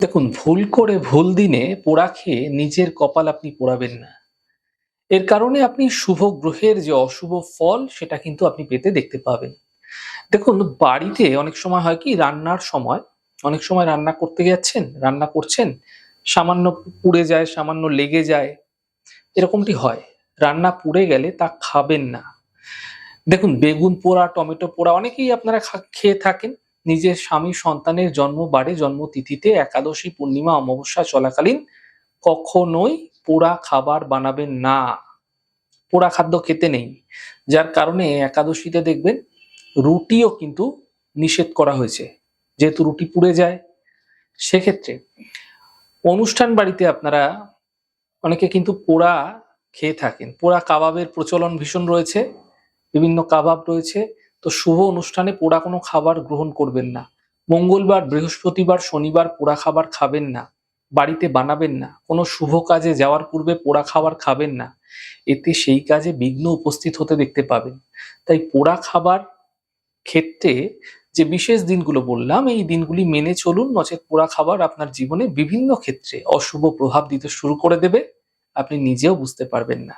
দেখুন, ভুল করে ভুল দিনে পোড়া খেয়ে নিজের কপাল আপনি পোড়াবেন না। এর কারণে আপনি শুভ গ্রহের যে অশুভ ফল সেটা কিন্তু আপনি পেতে দেখতে পাবেন। দেখুন, বাড়িতে অনেক সময় হয় কি, রান্নার সময় অনেক সময় রান্না করতে যাচ্ছেন, রান্না করছেন, সামান্য পুড়ে যায়, সামান্য লেগে যায়, এরকমটি হয়। রান্না পুড়ে গেলে তা খাবেন না। দেখুন, বেগুন পোড়া, টমেটো পোড়া অনেকেই আপনারা খেয়ে থাকেন। নিজের স্বামী সন্তানের জন্মবারে, জন্মতিথিতে, একাদশী, পূর্ণিমা, অমাবস্যা চলাকালীন কখনোই পোড়া খাবার বানাবেন না। পোড়া খাদ্য খেতে নেই। যার কারণে একাদশীতে দেখবেন রুটিও কিন্তু নিষেধ করা হয়েছে। যেহেতু রুটি পুড়ে যায়, সেক্ষেত্রে অনুষ্ঠান বাড়িতে আপনারা অনেকে কিন্তু পোড়া খেয়ে থাকেন। পোড়া কাবাবের প্রচলন ভীষণ রয়েছে। বিভিন্ন কাবাব রয়েছে। তো শুভ অনুষ্ঠানে পোড়া কোনো খাবার গ্রহণ করবেন না। মঙ্গলবার, বৃহস্পতিবার, শনিবার পোড়া খাবার খাবেন না। বাড়িতে বানাবেন না। কোনো শুভ কাজে যাওয়ার পূর্বে পোড়া খাবার খাবেন না। এতে সেই কাজে বিঘ্ন উপস্থিত হতে দেখতে পাবেন। তাই পোড়া খাবার ক্ষেত্রে যে বিশেষ দিনগুলো বললাম, এই দিনগুলি মেনে চলুন, নচেৎ পোড়া খাবার আপনার জীবনে বিভিন্ন ক্ষেত্রে অশুভ প্রভাব দিতে শুরু করে দেবে। আপনি নিজেও বুঝতে পারবেন না।